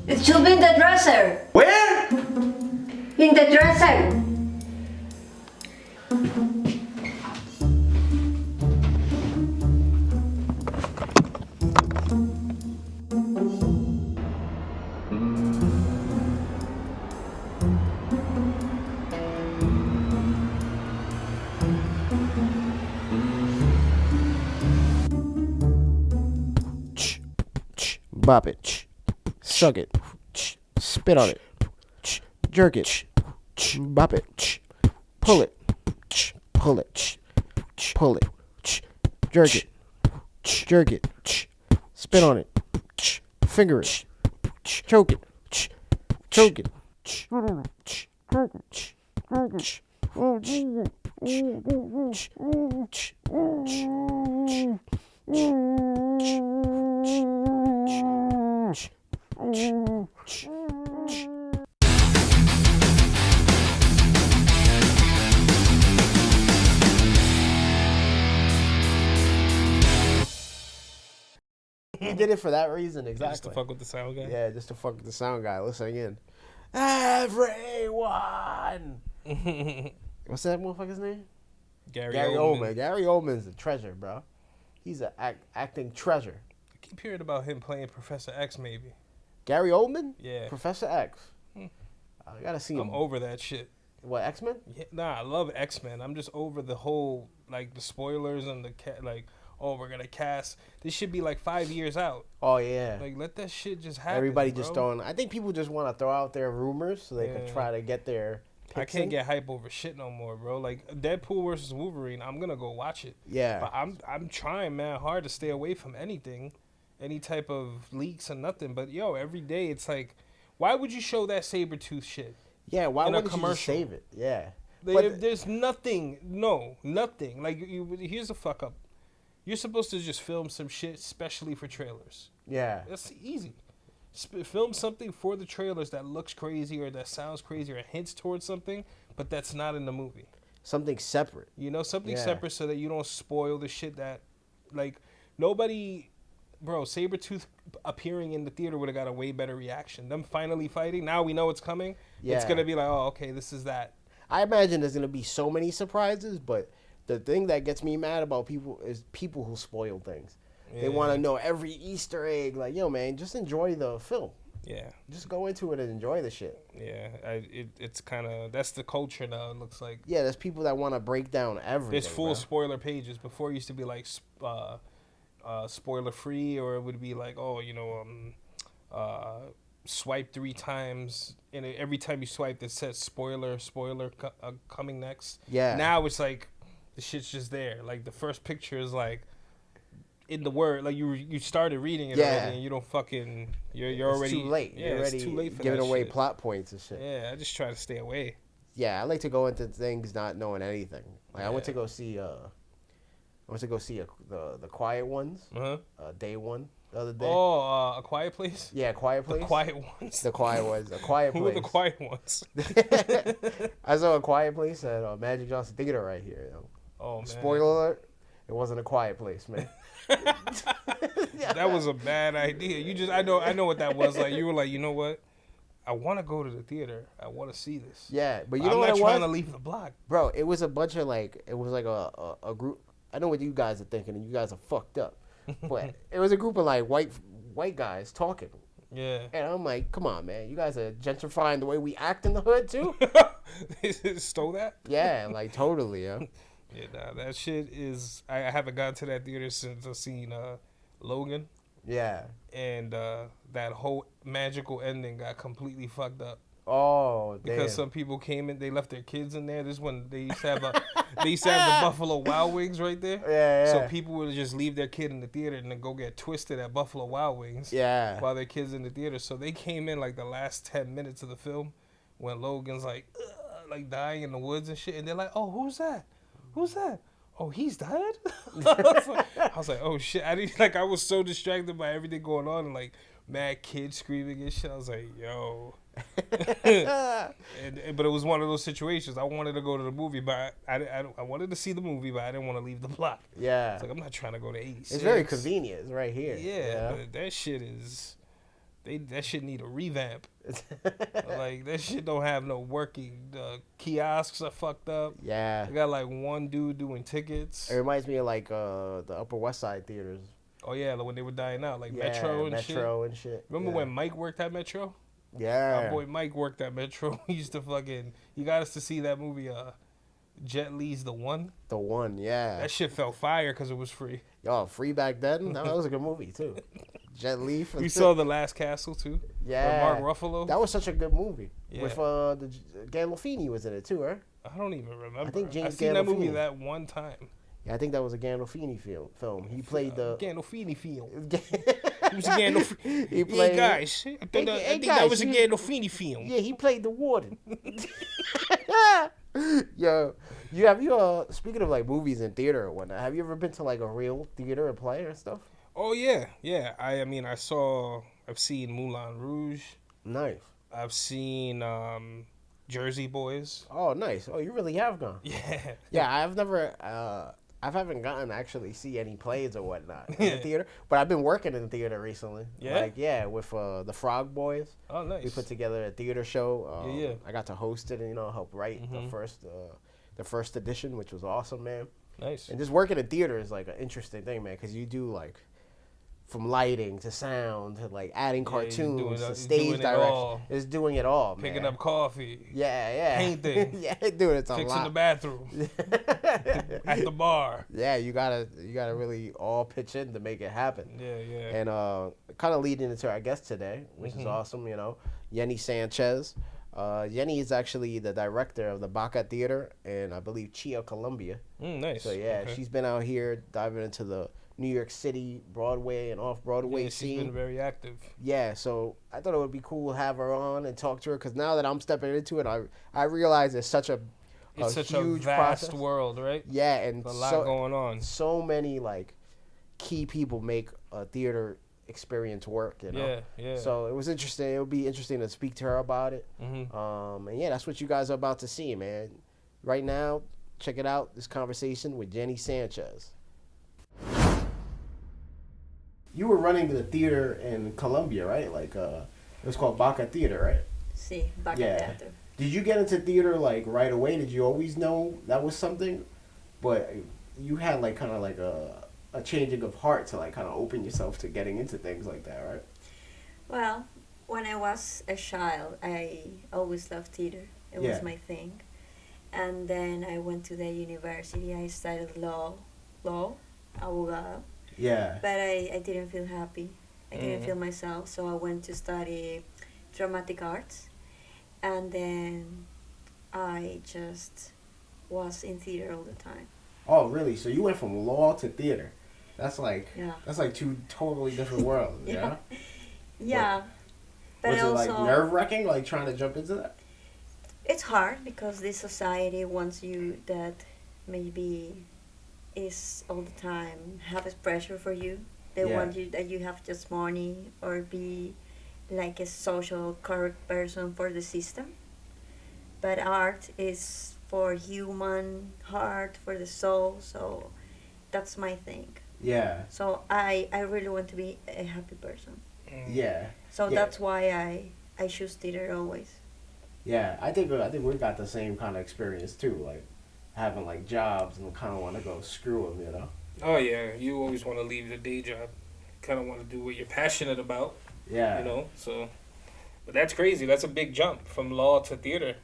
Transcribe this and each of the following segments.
It should be in the dresser. Where? In the dresser. Bop it. Suck it. Spit on it. Jerk it. Bop it. Pull it. Pull it. Pull it. Jerk it. Jerk it. Spit on it. Finger it. Choke it. Choke it. He did it for that reason, exactly. Just to fuck with the sound guy? Yeah, just to fuck with the sound guy listening in. Everyone! What's that motherfucker's name? Gary Oldman. Gary Oldman's a treasure, bro. He's an acting treasure. I keep hearing about him playing Professor X, maybe. Gary Oldman? Yeah. Professor X. I gotta see him. I'm over that shit. What, X-Men? Yeah, nah, I love X-Men. I'm just over the whole, like, the spoilers and the, oh, we're gonna cast. This should be, like, 5 years out. Oh, yeah. Like, let that shit just happen, Everybody bro. just throwing... I think people just want to throw out their rumors so they can try to get their picks I can't in. get hype over shit no more, bro. Like, Deadpool versus Wolverine, I'm gonna go watch it. Yeah. But I'm trying, man, hard to stay away from anything. Any type of leaks or nothing. But, yo, every day it's like, why would you show that Sabretooth shit? Yeah, why in a wouldn't you just save it? Yeah. There's nothing. No, nothing. Like, here's the fuck up. You're supposed to just film some shit specially for trailers. Yeah. That's easy. Film something for the trailers that looks crazy or that sounds crazy or hints towards something, but that's not in the movie. Something separate. You know, something separate so that you don't spoil the shit that, like, nobody... Bro, Sabretooth appearing in the theater would have got a way better reaction. Them finally fighting, now we know it's coming. Yeah. It's going to be like, oh, okay, this is that. I imagine there's going to be so many surprises, but the thing that gets me mad about people is people who spoil things. Yeah. They want to know every Easter egg. Like, yo, man, just enjoy the film. Yeah. Just go into it and enjoy the shit. Yeah. It's kind of, that's the culture now, it looks like. Yeah, there's people that want to break down everything. There's full spoiler pages. Before it used to be like spoiler free, or it would be like, oh, you know, swipe 3 times, and every time you swipe it says spoiler coming next. Yeah. Now it's like the shit's just there. Like the first picture is like in the word, like you started reading it already, and you don't fucking you're already too late. Yeah, you're already it's too late for giving that away shit. plot points and shit. Yeah, I just try to stay away. Yeah, I like to go into things not knowing anything. Like I went to go see the Quiet Ones. Day one the other day. Oh, A Quiet Place. Yeah, Quiet Place. The Quiet Ones. The Quiet Ones. A Quiet Place. Who are the Quiet Ones? I saw A Quiet Place at Magic Johnson Theater right here. Yo. Oh man. Spoiler alert! It wasn't A Quiet Place, man. That was a bad idea. I know what that was like. You were like, you know what? I want to go to the theater. I want to see this. Yeah, but you know I'm what not it trying was? to leave the block. Bro, it was a bunch of it was like a group. I know what you guys are thinking, and you guys are fucked up. But it was a group of like white guys talking. Yeah. And I'm like, come on, man. You guys are gentrifying the way we act in the hood, too? They stole that? Yeah, like totally, yeah. Yeah, nah, that shit is... I haven't gone to that theater since I've seen Logan. Yeah. And that whole magical ending got completely fucked up. Oh, damn. Because some people came in, they left their kids in there. This one, they used to have the Buffalo Wild Wings right there. Yeah. So people would just leave their kid in the theater and then go get twisted at Buffalo Wild Wings. Yeah. While their kid's in the theater. So they came in like the last 10 minutes of the film when Logan's like dying in the woods and shit. And they're like, oh, who's that? Who's that? Oh, he's dead? I was like, oh shit. I was so distracted by everything going on and like mad kids screaming and shit. I was like, yo. But it was one of those situations. I wanted to go to the movie, but I wanted to see the movie, but I didn't want to leave the block. Yeah. It's like, I'm not trying to go to 86. It's very convenient. It's right here. Yeah. But that shit is... that shit need a revamp. Like that shit don't have no working. The kiosks are fucked up. Yeah. They got like one dude doing tickets. It reminds me of like the Upper West Side theaters. Oh yeah, like when they were dying out, like Yeah, Metro and shit. Remember Yeah. when Mike worked at Metro? Yeah. Our boy Mike worked at Metro. He used to he got us to see that movie, Jet Li's The One. The One, yeah. That shit felt fire because it was free. Yo, free back then? That was a good movie, too. Jet Li. We saw The Last Castle, too. Yeah. With Mark Ruffalo. That was such a good movie. Yeah. With Gandolfini was in it, too, right? I don't even remember. I think James I've seen that movie Gandolfini. that one time. Yeah, I think that was a Gandolfini film. He played the... Gandolfini film. It was a Gandolfini. He played... Hey, guys. I think that was a Gandolfini film. Yeah, he played the warden. Yo, speaking of like movies and theater or whatnot, have you ever been to like a real theater and play and stuff? Oh, yeah. Yeah. I've seen Moulin Rouge. Nice. I've seen Jersey Boys. Oh, nice. Oh, you really have gone. Yeah. Yeah, I haven't gotten to actually see any plays or whatnot in the theater, but I've been working in the theater recently. Yeah? Like, yeah, with the Frog Boys. Oh, nice. We put together a theater show. Yeah. I got to host it and, help write the first edition, which was awesome, man. Nice. And just working in theater is like an interesting thing, man, because you do like from lighting to sound to like adding cartoons to stage direction. It's doing it all, man. Picking up coffee. Yeah. Painting. Yeah, dude, it's a Fixing lot. the bathroom. At the bar. Yeah, you gotta really all pitch in to make it happen. Yeah. And kind of leading into our guest today, which is awesome, Yenny Sanchez. Yenny is actually the director of the Baca Theater in, I believe, Chio, Colombia. Nice. So yeah, Okay. she's been out here diving into the New York City Broadway and off-Broadway scene. She's been very active. Yeah, so I thought it would be cool to have her on and talk to her, because now that I'm stepping into it, I realize it's such a It's such a huge vast process. world, right? Yeah, and A lot going on. so many like key people make a theater experience work, Yeah. So it was interesting. It would be interesting to speak to her about it. Mm-hmm. And yeah, that's what you guys are about to see, man. Right now, check it out. This conversation with Yenny Sanchez. You were running the theater in Colombia, right? Like it was called Baca Theater, right? Sí, Baca Teatro. Did you get into theater like right away? Did you always know that was something? But you had like kind of like a changing of heart to like kind of open yourself to getting into things like that, right? Well, when I was a child, I always loved theater. It was my thing. And then I went to the university. I studied law, abogado. Yeah. But I didn't feel happy. I didn't feel myself. So I went to study dramatic arts. And then I just was in theater all the time. Oh, really? So you went from law to theater? That's like Yeah. that's like two totally different worlds, yeah? Yeah. But Was it also, like nerve-wracking, like trying to jump into that? it's hard because this society wants you that maybe is all the time have a pressure for you. They Yeah. want you that you have just money or be like a social correct person for the system. But art is for human heart, for the soul, so that's my thing. Yeah. So I really want to be a happy person. Yeah. So Yeah. that's why I choose theater always. Yeah. I think we got the same kind of experience too, like having like jobs and kind of want to go screw them, Oh, yeah. You always want to leave the day job. Kind of want to do what you're passionate about, Yeah. So, but that's crazy. That's a big jump from law to theater.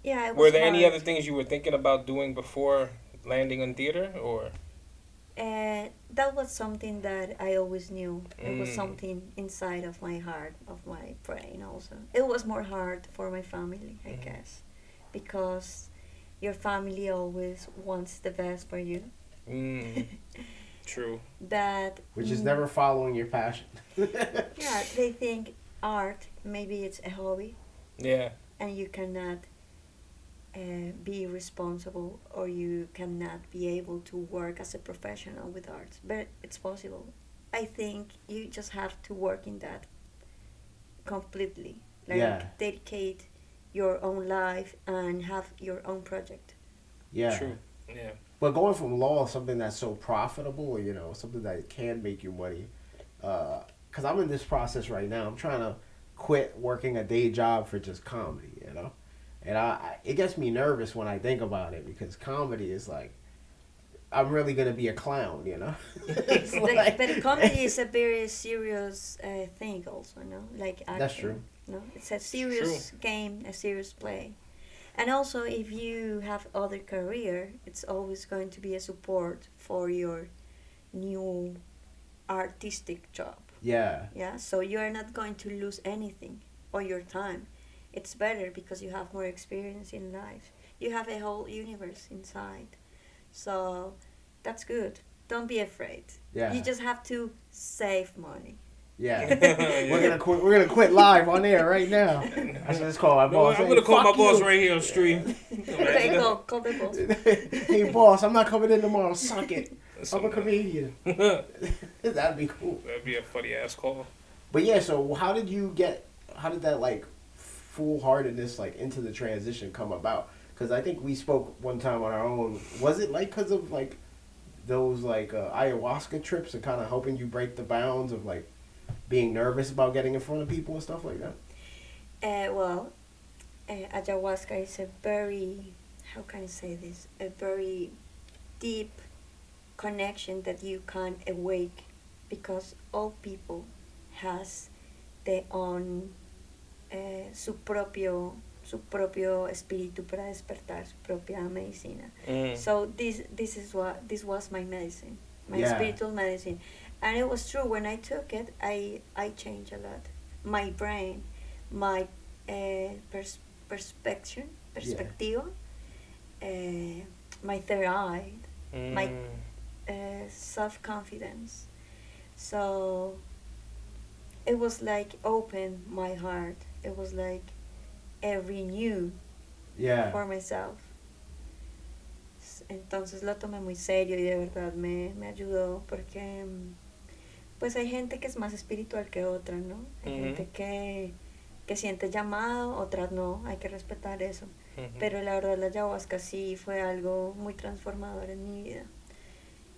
Yeah, it was Were there any hard. other things you were thinking about doing before landing on theater, or? That was something that I always knew. It was Mm. something inside of my heart, of my brain also. It was more hard for my family, I guess, because your family always wants the best for you. True. But Which is never following your passion. yeah, they think art, maybe it's a hobby, Yeah. and you cannot be responsible, or you cannot be able to work as a professional with art. But it's possible. I think you just have to work in that completely. Like Yeah. dedicate your own life and have your own project. Yeah. True. Yeah. But going from law, something that's so profitable, something that can make you money, because I'm in this process right now. I'm trying to quit working a day job for just comedy, you know. And it gets me nervous when I think about it because comedy is like I'm really gonna be a clown, you know. It's like, But comedy is a very serious thing, also, no? Like that's acting. true. No, it's a It's true. serious game, a serious play. And also, if you have other career, it's always going to be a support for your new artistic job. Yeah, Yeah, so you are not going to lose anything on your time. It's better because you have more experience in life. You have a whole universe inside. So that's good. Don't be afraid. You yeah, just have to save money. yeah. We're Yeah. gonna quit. We're gonna quit live on air right now. I should just call my No, boss. I'm Hey, gonna call my fuck boss you. right here on stream. Okay, Imagine call the boss. Hey boss, I'm not coming in tomorrow. Suck it. that. I'm a comedian. That'd be cool. That'd be a funny ass call. But yeah, so how did you get? How did that like foolhardiness like into the transition come about? Because I think we spoke one time on our own. Was it like because of like those like ayahuasca trips and kind of helping you break the bounds of like being nervous about getting in front of people and stuff like that? Well, ayahuasca is a very, how can I say this? A very deep connection that you can awake because all people has their own su propio espíritu para despertar, su propia medicina. Mm. So this was my medicine, my Yeah. spiritual medicine, and it was true. When I took it, I changed a lot. My brain, my perspective, my third eye, my self confidence. So it was like open my heart. It was like a renew Yeah. for myself. Entonces lo tomé muy serio y de verdad me ayudó porque pues hay gente que es más espiritual que otra, ¿no? Hay gente que siente llamado, otras no, hay que respetar eso. Pero la verdad la ayahuasca sí fue algo muy transformador en mi vida.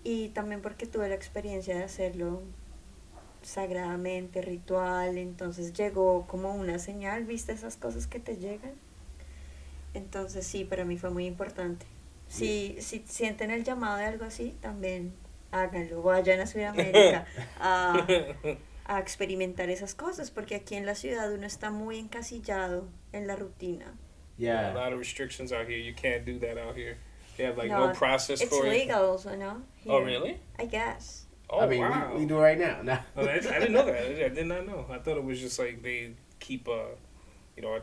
Y también porque tuve la experiencia de hacerlo sagradamente, ritual, entonces llegó como una señal, ¿viste esas cosas que te llegan? Entonces sí, para mí fue muy importante. Si sienten el llamado de algo así, también háganlo, vayan a Sudamérica a experimentar esas cosas, porque aquí en la ciudad uno está muy encasillado en la rutina. A Yeah. lot of restrictions out here. You can't do that out here. They have like No, no process It's for it. legal also, no? Oh, Here. really? I guess. Oh, I mean, wow. we do right now. Nah. Oh, I didn't know that. I did not know. I thought it was just like they keep a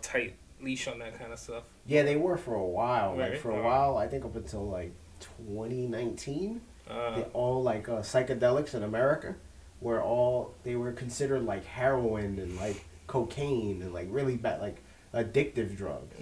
tight leash on that kind of stuff. Yeah, they were for a while. Like Right. for a while, I think up until like 2019, Uh, they all like psychedelics in America they were considered like heroin and like cocaine and like really bad like addictive drugs.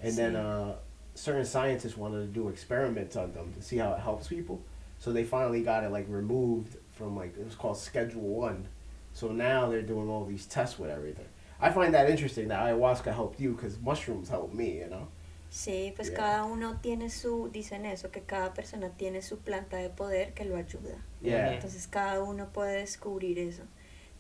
And then certain scientists wanted to do experiments on them to see how it helps people. So they finally got it like removed from like it was called Schedule 1. So now they're doing all these tests with everything. I find that interesting that ayahuasca helped you because mushrooms helped me, you know. Sí, pues Yeah. cada uno tiene dicen eso, que cada persona tiene su planta de poder que lo ayuda. Yeah. Entonces cada uno puede descubrir eso.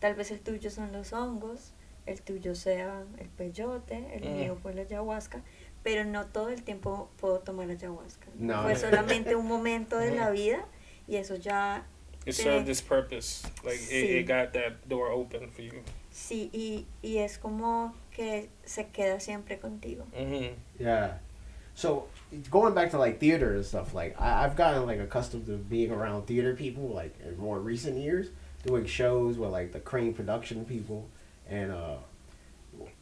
Tal vez el tuyo son los hongos, el tuyo sea el peyote, el mío fue la ayahuasca, pero no todo el tiempo puedo tomar ayahuasca. No. Fue solamente un momento de la vida y eso ya... it served its purpose. Like Sí. it got that door open for you. Sí, y es como que se queda siempre contigo. Yeah. So going back to like theater and stuff, like I've gotten like accustomed to being around theater people like in more recent years, doing shows with like the Crane production people, and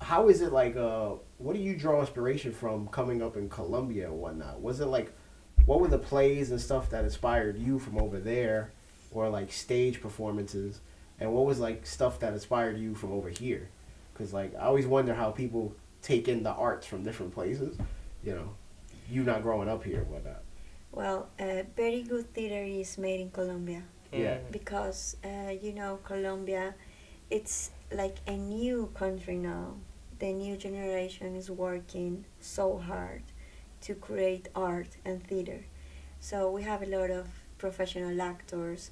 how is it like? What do you draw inspiration from coming up in Colombia and whatnot? Was it like, what were the plays and stuff that inspired you from over there, or like stage performances, and what was like stuff that inspired you from over here? Because like I always wonder how people take in the arts from different places, you know, you not growing up here and whatnot. Well, very good theater is made in Colombia. Yeah. Because Colombia, it's like a new country now. The new generation is working so hard to create art and theater. So we have a lot of professional actors,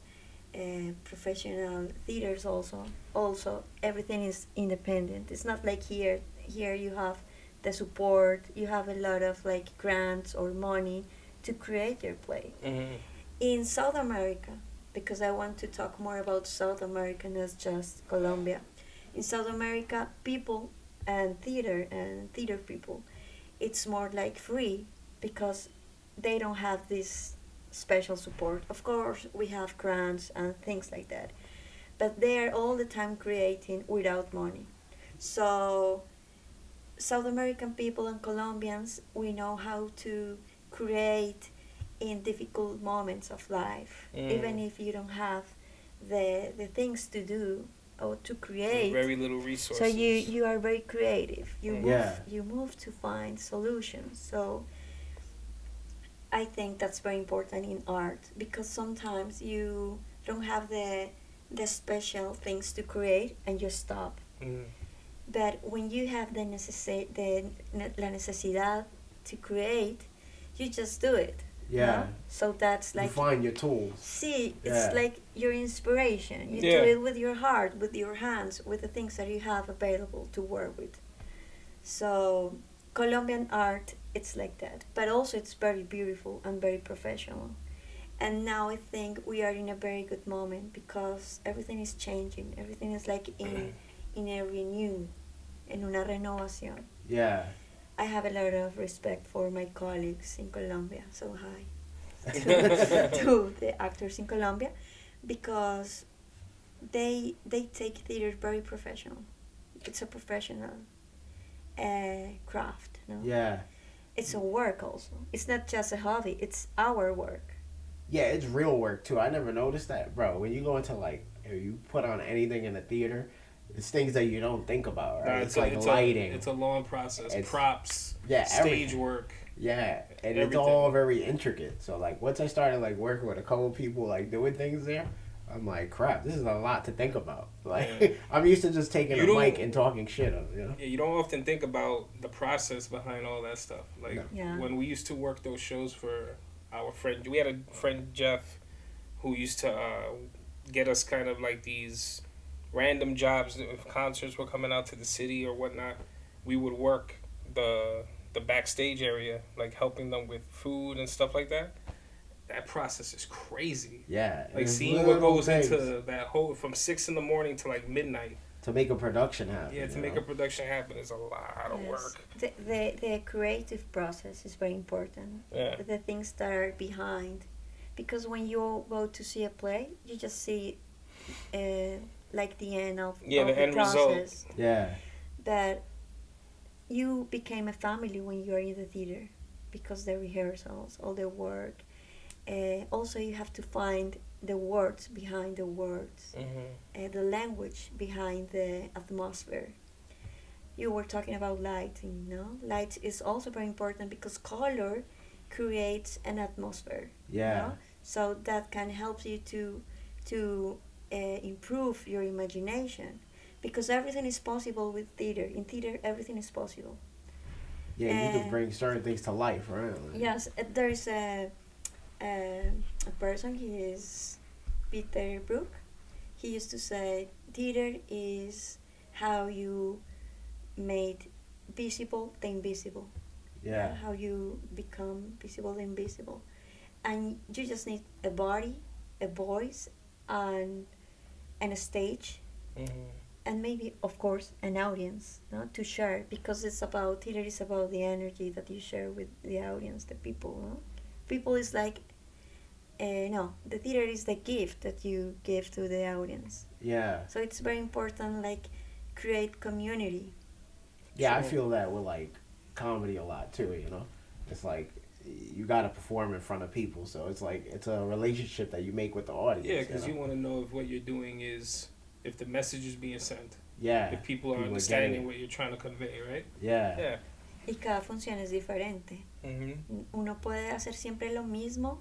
professional theaters also also everything is independent. It's not like here. Here you have the support. You have a lot of like grants or money to create your play. Hmm. In South America, because I want to talk more about South America, not just Colombia. In South America, people and theater people, it's more like free because they don't have this special support. Of course, we have grants and things like that, but they are all the time creating without money. So South American people and Colombians, we know how to create in difficult moments of life, even Mm. if you don't have the things to do or to With create. very little So you resources. you are very creative. You Mm. move Yeah. you move to find solutions. So I think that's very important in art because sometimes you don't have the special things to create and you stop. Mm. But when you have la necesidad to create, you just do it. Yeah. No? So that's You like, find your tools. see, it's Yeah. like your inspiration. You do Yeah. it with your heart, with your hands, with the things that you have available to work with. So Colombian art, it's like that. But also it's very beautiful and very professional. And now I think we are in a very good moment because everything is changing. Everything is like in a renew, en una renovación. Yeah. I have a lot of respect for my colleagues in Colombia, so hi to the actors in Colombia because they take theater very professional. It's a professional craft, no? Yeah. It's a work also. It's not just a hobby. It's our work. Yeah, it's real work too. I never noticed that, bro. When you go into like, if you put on anything in the theater, it's things that you don't think about, right? Nah, It's like lighting. It's a long process. It's- Props, yeah, stage everything. work. Yeah, and it's Everything. all very intricate. So like, once I started like working with a couple people like doing things there, I'm like, crap, this is a lot to think about. Like, Yeah. I'm used to just taking You a don't- mic and talking shit, you know? Yeah, you don't often think about the process behind all that stuff. Like No. Yeah. when we used to work those shows for our friend, we had a friend Jeff, who used to get us kind of like these random jobs. If concerts were coming out to the city or whatnot, we would work the backstage area, like helping them with food and stuff like that. That process is crazy. Yeah. Like it's seeing what little goes things into that whole from 6 in the morning to like midnight. to make a production happen. Yeah, to you make know? a production happen is a lot of Yes. work. The creative process is very important. Yeah. The things that are behind. Because when you go to see a play, you just see like the end Yeah, of the end result. process. Yeah. But you became a family when you are in the theater because the rehearsals, all the work. Also, you have to find the words behind the words, the language behind the atmosphere. You were talking about lighting, no? Light is also very important because color creates an atmosphere. Yeah. No? So that can help you to improve your imagination because everything is possible with theater. In theater, everything is possible. Yeah, you can Uh, bring certain things to life, right? Like, Yes, there's a person, he is Peter Brook. He used to say theater is how you made visible the invisible. Yeah. How you become visible the invisible. And you just need a body, a voice, and a stage, and maybe, of course, an audience, no, to share, because it's about theater is about the energy that you share with the audience, the people. No? People is like, no, the theater is the gift that you give to the audience. Yeah. So it's very important, like, create community. Yeah, I Sure. feel that with like comedy a lot too, you know? It's like you got to perform in front of people, so it's like it's a relationship that you make with the audience. Yeah, because know? you want to know if what you're doing is, if the message is being sent, Yeah. if people are getting understanding it. what you're trying to convey, right? Yeah. Yeah. Y cada función es diferente. Uno puede hacer siempre lo mismo,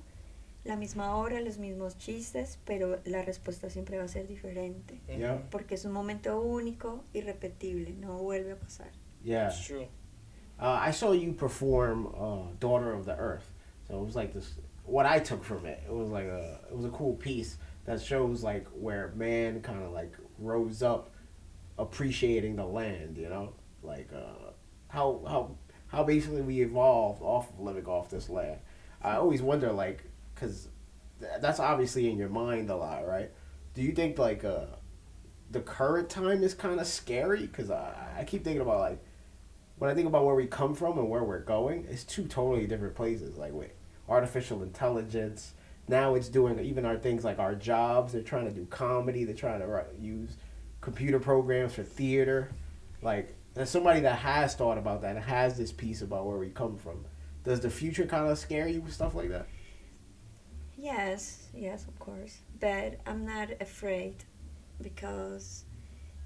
la misma hora, los mismos chistes, pero la respuesta siempre va a ser diferente. Yeah. Porque es un momento único, irrepetible, no vuelve a pasar. Yeah. It's true. I saw you perform "Daughter of the Earth," so it was like this. What I took from it, it was a cool piece that shows like where man kind of like rose up appreciating the land. Like how how how basically we evolved off of living off this land. I always wonder, like, because that's obviously in your mind a lot, right? Do you think like the current time is kind of scary? Because I keep thinking about, like, when I think about where we come from and where we're going, it's two totally different places. Like with artificial intelligence, now it's doing even our things like our jobs. They're trying to do comedy. They're trying to use computer programs for theater. Like, as somebody that has thought about that and has this piece about where we come from, does the future kind of scare you with stuff like that? Yes, yes, of course. But I'm not afraid because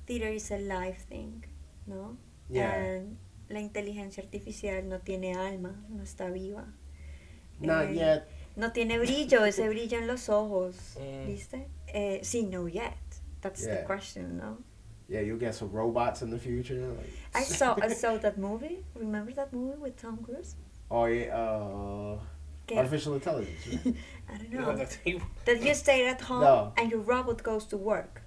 theater is a live thing, ¿no? Yeah. And la inteligencia artificial no tiene alma, no está viva. Not Eh, yet. no tiene brillo, ese brillo en los ojos, Mm. ¿viste? Sí, no yet. That's the Yeah. question, no? Yeah, you'll get some robots in the future. Like. I saw that movie. Remember that movie with Tom Cruise? Oh yeah, Que, artificial intelligence. Yeah. I don't No, know. that thing. That you stay at home No. and your robot goes to work.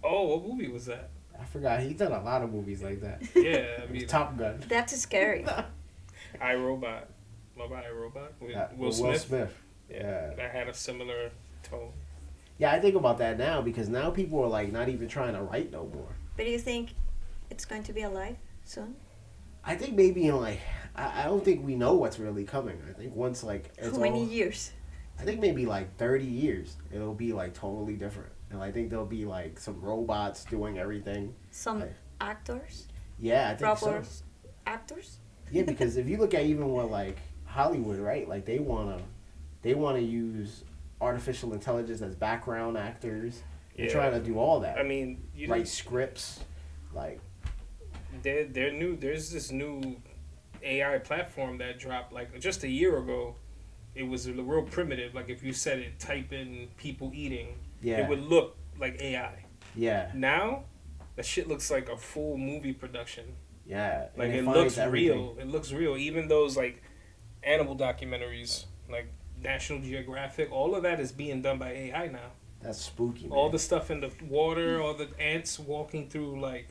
Oh, what movie was that? I forgot. He's done a lot of movies like that. Yeah, I mean, Top Gun. That's scary. iRobot. Remember iRobot with Will With Smith? Yeah. That had a similar tone. Yeah, I think about that now because now people are like not even trying to write no more. But do you think it's going to be alive soon? I think maybe in like I don't think we know what's really coming. I think once like it's How many all, years? I think maybe like 30 years it'll be like totally different. And I think there'll be like some robots doing everything. Some Like, actors? yeah, I think Proper so. actors? Yeah, because if you look at even what like Hollywood, right? Like they wanna use artificial intelligence as background actors. They're Yeah. trying to do all that. I mean, you know, Write scripts, like they're new. There's this new AI platform that dropped like just a year ago. It was real primitive. Like if you said it, type in people eating, yeah, it would look like AI. yeah, Now, that shit looks like a full movie production. yeah. Like And it finds looks everything. real. It looks real. Even those like animal documentaries, like National Geographic, all of that is being done by AI now. That's spooky, man. All the stuff in the water, all the ants walking through like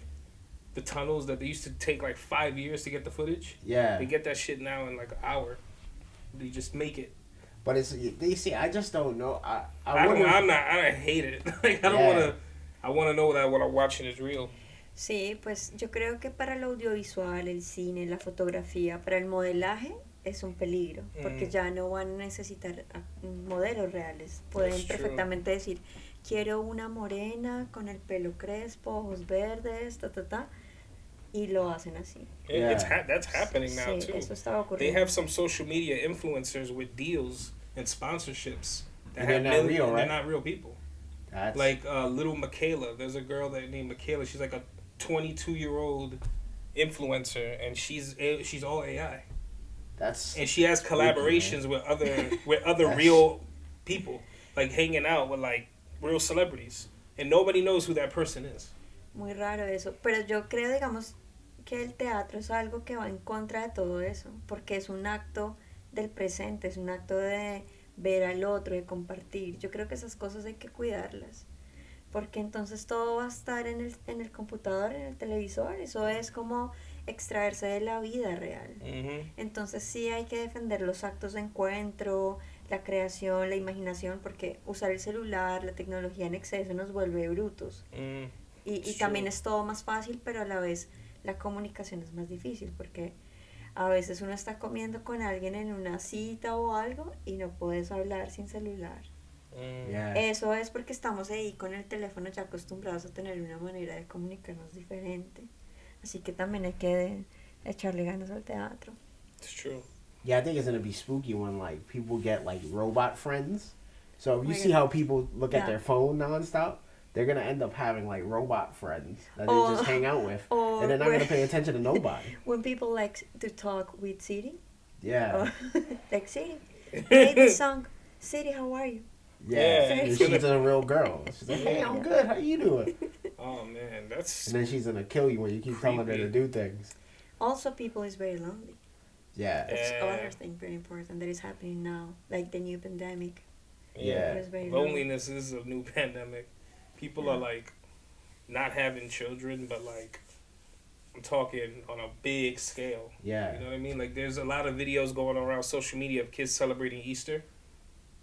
the tunnels that they used to take like 5 years to get the footage. Yeah, They get that shit now in like an hour. They just make it. but it's they see. I just don't know. I don't. wonder. I hate it. Like I don't Yeah. want to. I want to know that what I'm watching is real. Sí, pues yo creo que para el audiovisual, el cine, la fotografía, para el modelaje es un peligro, porque ya no van a necesitar modelos reales. Pueden That's true. perfectamente decir, quiero una morena con el pelo crespo, ojos verdes, y lo hacen así. That's happening now Sí, too. eso estaba They ocurriendo. have some social media influencers with deals and sponsorships that And they're have not millions, real, and right? they're not real people. That's Like little Michaela. There's a girl that named Michaela. She's like a 22-year-old influencer, and she's all AI. that's And she has collaborations with other That's- real people, like hanging out with like real celebrities, and nobody knows who that person is. Muy raro eso. Pero yo creo, digamos, que el teatro es algo que va en contra de todo eso, porque es un acto del presente, es un acto de ver al otro, de compartir. Yo creo que esas cosas hay que cuidarlas, porque entonces todo va a estar en el computador, en el televisor. Eso es como extraerse de la vida real. Mm-hmm. Entonces sí hay que defender los actos de encuentro, la creación, la imaginación, porque usar el celular, la tecnología en exceso nos vuelve brutos. Y It's también true. es todo más fácil, pero a la vez la comunicación es más difícil, porque a veces uno está comiendo con alguien en una cita o algo y no puedes hablar sin celular. yeah. Eso es porque estamos ahí con el teléfono ya acostumbrados a tener una manera de comunicarnos diferente. Así que también hay que echarle ganas al teatro. It's true. Yeah, I think it's gonna be spooky when like people get like robot friends. So if you my see God. how people look at Yeah. their phone nonstop, they're gonna end up having like robot friends that they Or- just hang out with, or and they're not when- gonna pay attention to nobody. When people like to talk with Siri, Yeah, like Siri, play this song. Siri, how are you? yeah. Yeah, And it's she's gonna- a real girl. She's like, "Hey, I'm good. How you doing?" Oh man, that's And then she's gonna kill you when you keep telling her to Creepy. do things. Also, people is very lonely. Yeah, That's Yeah. other thing very important that is happening now, like the new pandemic. Yeah. It was very lonely. Loneliness is a new pandemic. People Yeah. are like not having children, but like I'm talking on a big scale. Yeah. You know what I mean? Like there's a lot of videos going around social media of kids celebrating Easter,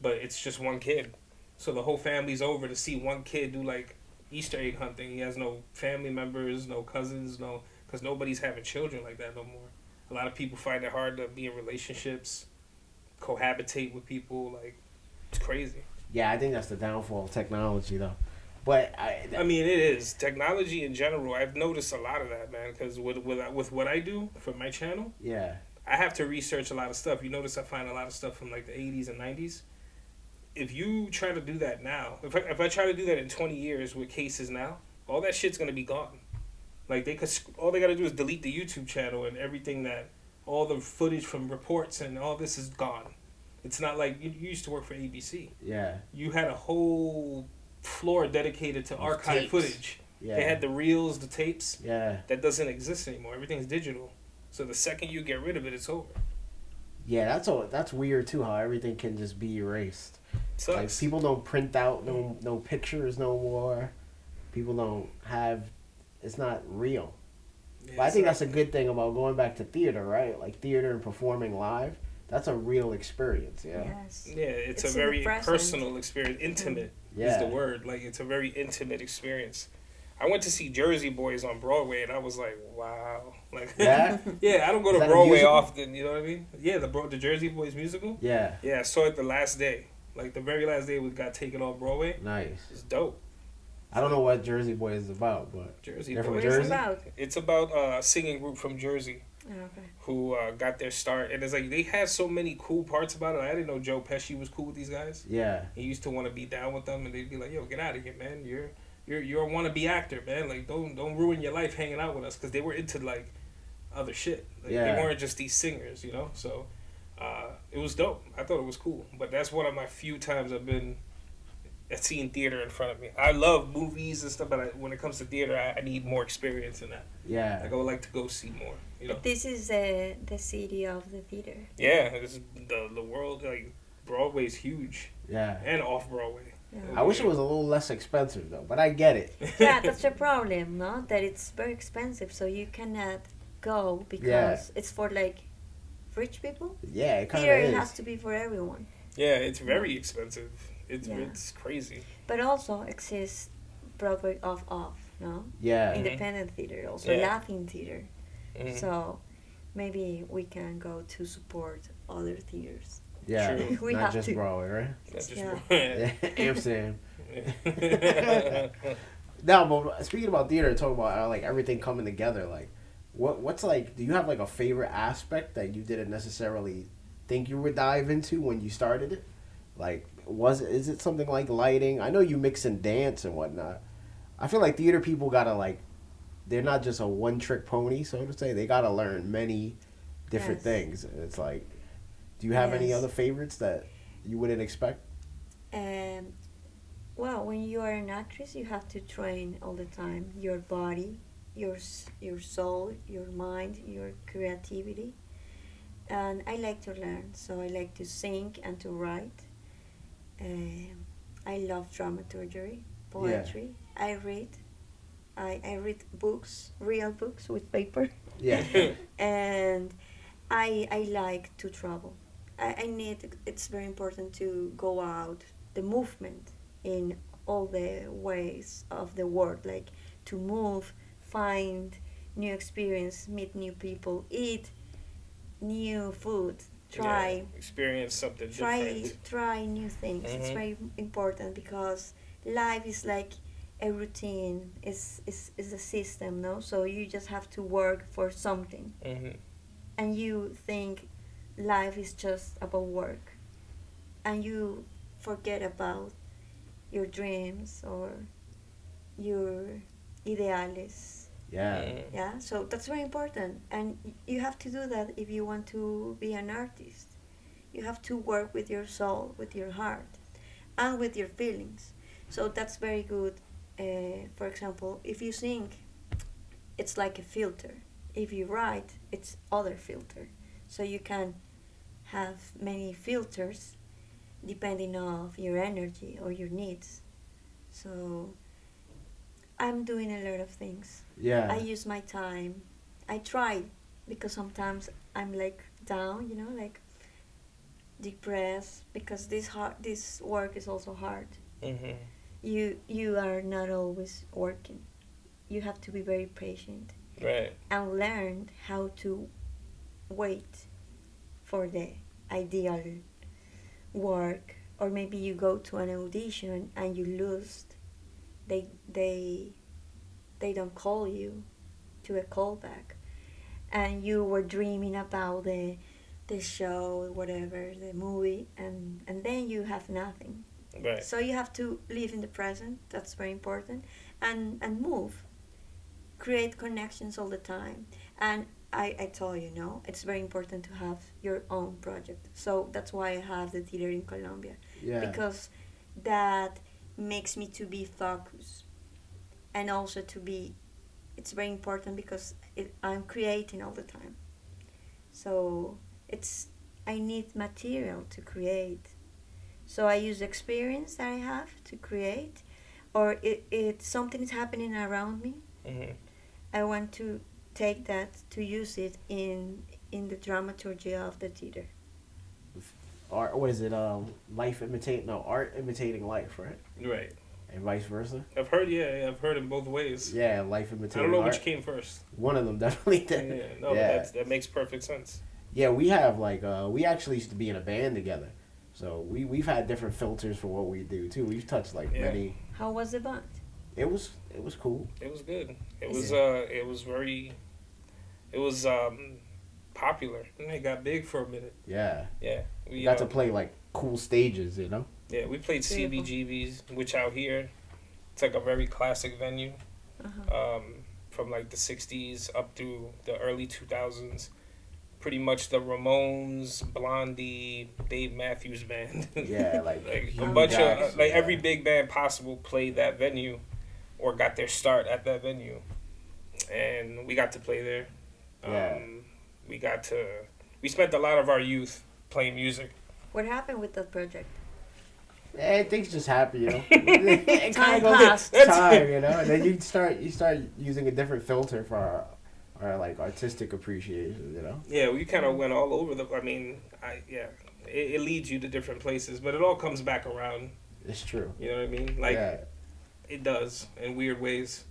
but it's just one kid. So the whole family's over to see one kid do like Easter egg hunting. He has no family members, no cousins, no, because nobody's having children like that no more. A lot of people find it hard to be in relationships, cohabitate with people. Like it's crazy. Yeah, I think that's the downfall of technology, though. But I mean, it is technology in general. I've noticed a lot of that, man. Because with what I do for my channel, yeah, I have to research a lot of stuff. You notice I find a lot of stuff from like the 80s and 90s. If you try to do that now, if I try to do that in 20 years with cases now, all that shit's gonna be gone. Like all they gotta do is delete the YouTube channel and everything that, all the footage from reports and all this is gone. It's not like you used to work for ABC. yeah, You had a whole floor dedicated to archive tapes. footage. yeah. They had the reels, the tapes. Yeah, That doesn't exist anymore. Everything's digital. So the second you get rid of it, it's over. yeah. That's weird too. How everything can just be erased. Sucks. Like people don't print out no pictures no more. People don't have. It's not real. Yeah, But I think it's that's a good thing about going back to theater, right? Like theater and performing live. That's a real experience. Yeah. Yes. yeah, it's a It's in the very present. personal experience. Intimate Yeah. is the word. Like it's a very intimate experience. I went to see Jersey Boys on Broadway, and I was like, wow. Like, Yeah? yeah, I don't go Is to that a Broadway musical? often. You know what I mean? Yeah, the Jersey Boys musical. Yeah. Yeah, I saw it the last day. Like the very last day we got taken off Broadway. Nice. It's dope. I don't know what Jersey Boy is about, but Jersey They're from Boys. What is it Jersey? about? It's about a singing group from Jersey Oh, okay. who got their start, and it's like they had so many cool parts about it. I didn't know Joe Pesci was cool with these guys. yeah. He used to want to be down with them, and they'd be like, "Yo, get out of here, man! You're a wannabe actor, man. Like, don't ruin your life hanging out with us." Because they were into like other shit. Like, Yeah. They weren't just these singers, you know. So it was dope. I thought it was cool. But that's one of my few times I've been seeing theater in front of me. I love movies and stuff, but when it comes to theater, I need more experience in that. Yeah. Like I would like to go see more. You know. But this is the city of the theater. Yeah, this is the world. Like Broadway's huge, Yeah. and off Broadway. Yeah. I wish it was a little less expensive though, but I get it. Yeah, that's the problem, no? That it's very expensive, so you cannot go because Yeah. it's for like rich people. Yeah, it kind Theater of is. has to be for everyone, Yeah, it's very expensive. Yeah. It's crazy. but also exists Broadway off, no? Yeah. Independent theater, also Yeah. Latin theater. Mhm. So maybe we can go to support other theaters. Yeah. True. We Not have just to. Broadway, right? That's just Yeah. Amsterdam. No, but speaking about theater, talking about like everything coming together, like what's like? Do you have like a favorite aspect that you didn't necessarily think you would dive into when you started it? Like, is it something like lighting? I know you mix in dance and whatnot. I feel like theater people gotta like, they're not just a one trick pony, so to say. They gotta learn many different Yes. things. It's like, do you have any Yes. other favorites that you wouldn't expect? Well, when you are an actress, you have to train all the time your body, your soul, your mind, your creativity. And I like to learn, so I like to sing and to write. I love dramaturgy, poetry. I read. I read books, real books with paper. Yeah. And I like to travel. I need, it's very important to go out, the movement in all the ways of the world, like to move, find new experience, meet new people, eat new food, try Yeah, experience something try different. try new things. It's Mhm. very important because life is like a routine, is a system, no? So you just have to work for something, Hmm. and you think life is just about work, and you forget about your dreams or your ideales. Yeah. Yeah, so that's very important, and you have to do that if you want to be an artist. You have to work with your soul, with your heart, and with your feelings. So that's very good. For example, if you sing, it's like a filter. If you write, it's other filter. So you can have many filters depending on your energy or your needs. So I'm doing a lot of things. I Yeah. use my time. I try because sometimes I'm like down, like depressed because this work is also hard. Mhm. You are not always working. You have to be very patient Right. and learn how to wait for the ideal work. Or maybe you go to an audition and you lose. They they they don't call you to a callback, and you were dreaming about the show, whatever, the movie, and then you have nothing. Right. So you have to live in the present. That's very important, and move, create connections all the time. And I tell you, no, it's very important to have your own project. So that's why I have the theater in Colombia, Yeah. because that makes me to be focused, and also to be, it's very important because I'm creating all the time. So it's, I need material to create. So I use experience that I have to create, or it something is happening around me. Mhm. I want to take that to use it in the dramaturgy of the theater. Art. What is it? Life imitate. No, art imitating life, right? Right. And vice versa. I've heard. Yeah, I've heard in both ways. Yeah, life I don't imitating know art. which came first. One of them definitely Yeah. did. No, but Yeah. that makes perfect sense. Yeah, we have like we actually used to be in a band together, so we've had different filters for what we do too. We've touched like Yeah. many. How was the band? It was cool. It was good. It Is was it was very it was popular. And it got big for a minute. Yeah, Yeah. we got to play like cool stages, you know. Yeah, we played Beautiful. CBGB's, which out here it's like a very classic venue. Uh-huh. From like the 60s up through the early 2000s. Pretty much the Ramones, Blondie, Dave Matthews Band. Yeah, like like a Hugh bunch Jackson, of like yeah. every big band possible played that venue or got their start at that venue. And we got to play there. Yeah. We spent a lot of our youth playing music. What happened with that project? Things just happen, you know. It Time kinda goes passed. with time, you know. And then you start using a different filter for our like artistic appreciation, you know. Yeah, we kind of went all over it leads you to different places, but it all comes back around. It's true. You know what I mean? Like yeah, it does in weird ways.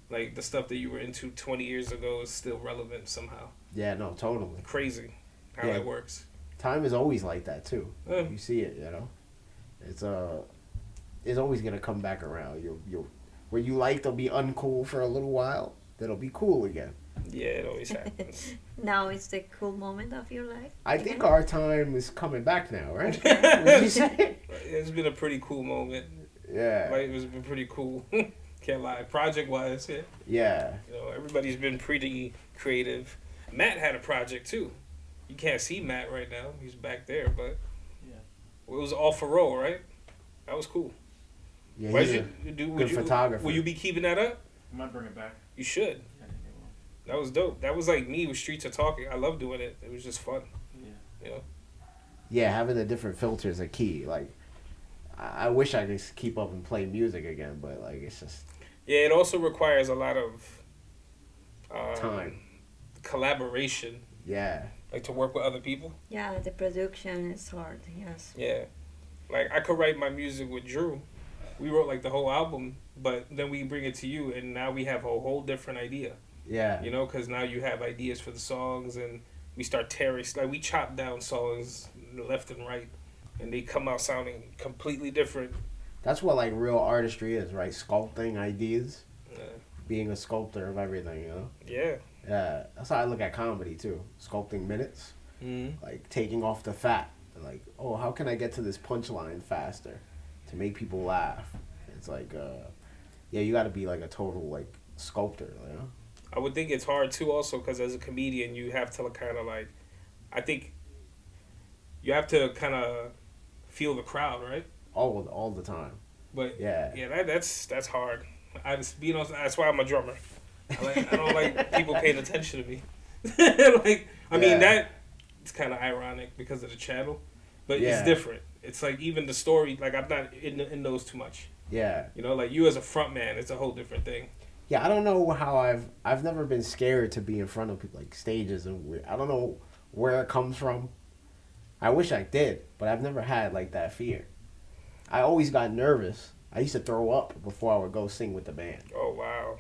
Like the stuff that you were into 20 years ago is still relevant somehow. yeah, no, totally. Crazy how Yeah. that works. Time is always like that too. Yeah. You see it, you know. It's always gonna come back around. You'll where you like to be uncool for a little while, then it'll be cool again. Yeah, it always happens. Now it's the cool moment of your life. I think again? our time is coming back now, right? Would you say? It's been a pretty cool moment. Yeah. Like it's been pretty cool. Can't lie. Project wise, yeah. Yeah. You know, everybody's been pretty creative. Matt had a project too. You can't see Matt right now. He's back there, but Yeah. it was all for roll, right? That was cool. Yeah. Why'd He's you a do? good photographer. Will you be keeping that up? I might bring it back. You should. Yeah, I think it will. That was dope. That was like me with Streets Are Talking. I love doing it. It was just fun. Yeah. You know. Yeah, having the different filters are key. Like, I wish I could keep up and play music again, but like it's just Yeah, it also requires a lot of time. collaboration, Yeah. like to work with other people. Yeah, the production is hard. Yes. Yeah, like I could write my music with Drew. We wrote like the whole album, but then we bring it to you, and now we have a whole different idea. Yeah. You know, because now you have ideas for the songs, and we start tearing. Like we chop down songs left and right, and they come out sounding completely different. That's what like real artistry is, right? Sculpting ideas, Yeah. being a sculptor of everything, you know? Yeah. Yeah. That's how I look at comedy too. Sculpting minutes, Mm-hmm. like taking off the fat. Like, oh, how can I get to this punchline faster to make people laugh? It's like, yeah, you got to be like a total like sculptor, you know? I would think it's hard too, also, because as a comedian, you have to kind of like, I think you have to kind of feel the crowd, right? All the time. But Yeah. that's hard. I just that's why I'm a drummer. I don't like people paying attention to me. Like I mean Yeah. that it's kind of ironic because of the channel, but Yeah. it's different. It's like even the story. Like I'm not in those too much. Yeah. You know, like you as a front man, it's a whole different thing. Yeah, I don't know how I've never been scared to be in front of people like stages and I don't know where it comes from. I wish I did, but I've never had like that fear. I always got nervous. I used to throw up before I would go sing with the band. Oh wow.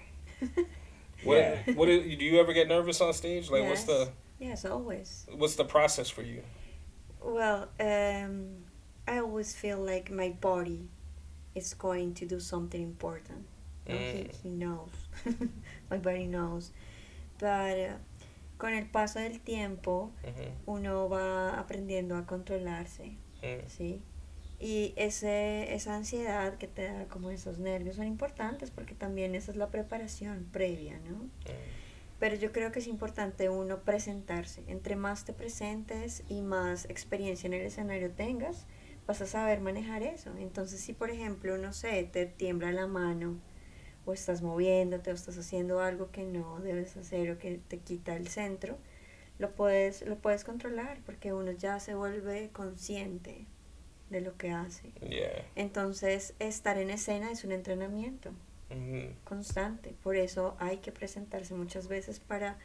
Yeah. Do you ever get nervous on stage? Like Yes. Yes, always. what's the process for you? Well, I always feel like my body is going to do something important. No, Mm. he knows. My body knows. But con el paso del tiempo, Mhm. uno va aprendiendo a controlarse, Mm. ¿sí? Y esa ansiedad que te da, como esos nervios, son importantes porque también esa es la preparación previa, ¿no? Mm. Pero yo creo que es importante uno presentarse. Entre más te presentes y más experiencia en el escenario tengas, vas a saber manejar eso. Entonces, si por ejemplo, no sé, te tiembla la mano, o estás moviéndote, o estás haciendo algo que no debes hacer o que te quita el centro, lo puedes controlar porque uno ya se vuelve consciente de lo que hace. Yeah. Entonces, estar en escena es un entrenamiento Mhm. constante. Por eso hay que presentarse muchas veces para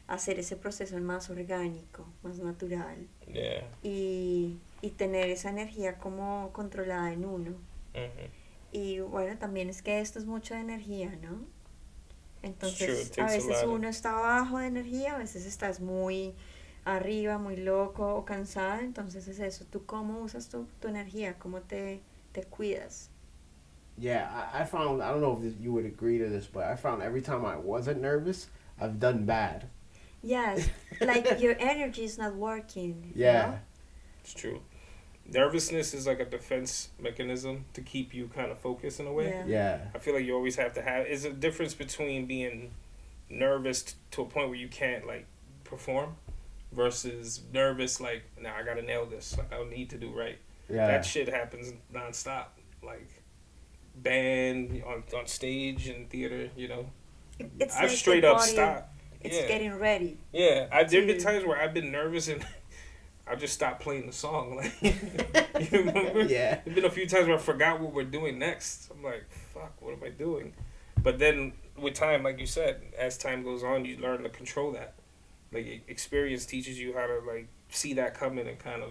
hacer ese proceso más orgánico, más natural Yeah. y tener esa energía como controlada en uno. Mhm. Y bueno, también es que esto es mucho de energía, ¿no? It's true. It Entonces, a takes a veces lot of. uno está bajo de energía, a veces estás muy arriba, muy loco o cansada. Entonces es eso, tú cómo usas tu energía, cómo te cuidas. Yeah, I found, I don't know if you would agree to this, but I found every time I wasn't nervous, I've done bad. Yes, like your energy is not working, you Yeah. know? It's true. Nervousness is like a defense mechanism to keep you kind of focused in a way. Yeah. Yeah. I feel like you always have to have. Is a difference between being nervous to a point where you can't like perform, versus nervous like, nah, I gotta nail this. Like I need to do right. Yeah. That shit happens nonstop. Like band on stage and theater. You know, It's I've like straight the up body, stopped. it's Yeah, getting ready. yeah. There've been to- times where I've been nervous and I just stopped playing the song. Like, you remember? Yeah. There's been a few times where I forgot what we're doing next. I'm like, fuck, what am I doing? But then with time, like you said, as time goes on, you learn to control that. Like experience teaches you how to like see that coming and kind of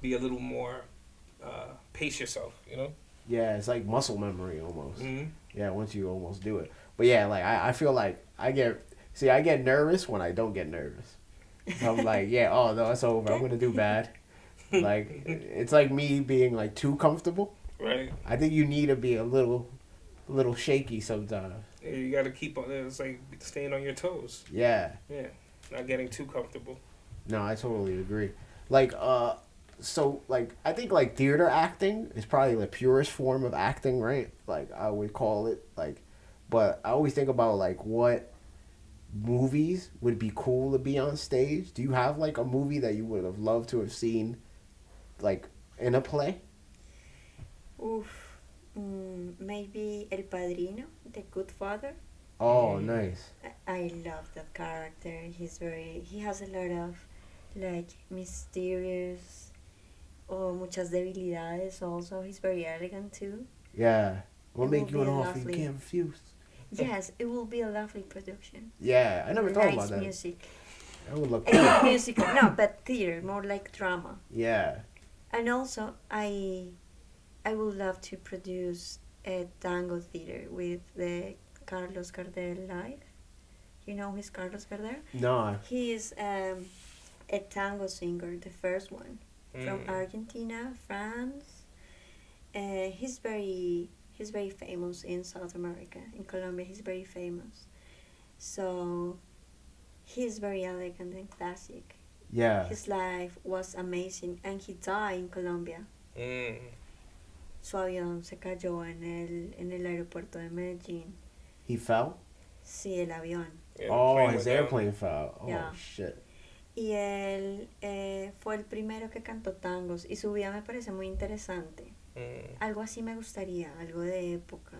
be a little more pace yourself. You know? Yeah, it's like muscle memory almost. Mm-hmm. Yeah, once you almost do it. But yeah, like I feel like I get nervous when I don't get nervous. So I'm like, yeah, oh no, it's over. I'm gonna do bad. Like it's like me being like too comfortable. Right. I think you need to be a little shaky sometimes. Yeah, you got to keep on. It's like staying on your toes. Yeah. Yeah. Not getting too comfortable. No, I totally agree. Like so like I think like theater acting is probably the purest form of acting, right? Like I would call it like, but I always think about like what movies would be cool to be on stage. Do you have like a movie that you would have loved to have seen like in a play? Oof. Maybe El Padrino, The Good Father. Oh, Mm. nice. I love that character. He has a lot of like mysterious or muchas debilidades also. He's very elegant too. Yeah. What It make will you an be offer you lovely. can't refuse? Yes, it will be a lovely production. Yeah, I never thought Nice about that. music. That would look And not cool. musical, no, but theater, more like drama. Yeah. And also, I would love to produce a tango theater with the Carlos Gardel live. You know who is Carlos Gardel? No. He is a tango singer, the first one from Mm. Argentina, France. He's very famous in South America. In Colombia, he's very famous. So he's very elegant and classic. Yeah. His life was amazing, and he died in Colombia. Mm. Su avión se cayó en el aeropuerto de Medellín. He fell? Sí, el avión. Yeah, the Oh, plane his went down. airplane fell. Oh, Yeah. shit. Y él fue el primero que cantó tangos y su vida me parece muy interesante. Mm. Algo así me gustaría, algo de época.